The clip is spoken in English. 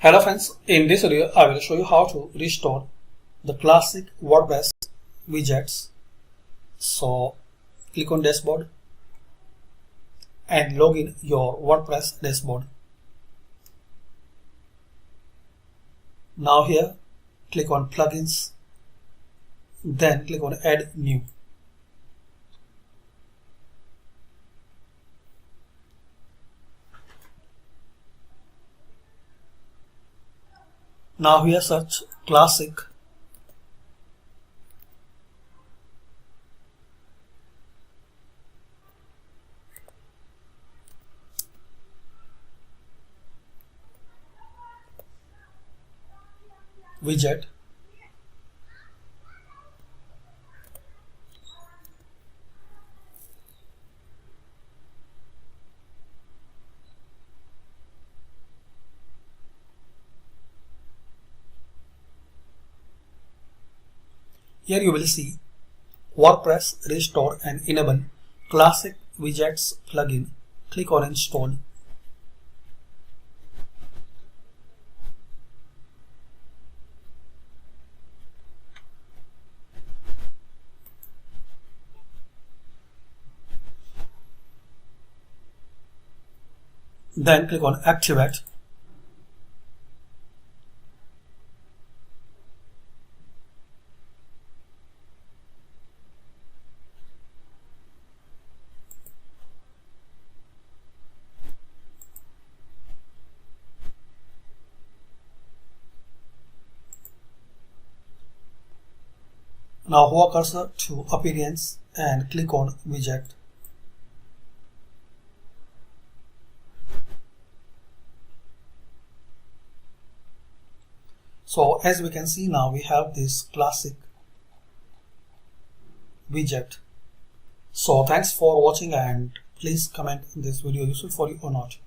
Hello friends, in this video I will show you how to restore the classic WordPress widgets. So click on dashboard and log in your WordPress dashboard. Now here click on plugins, then click on add new. Now here search classic widget. Here you will see WordPress restore and enable classic widgets plugin. Click on install. Then click on activate. Now hover cursor to appearance and click on widget. So as we can see, now we have this classic widget. So thanks for watching, and please comment this video useful for you or not.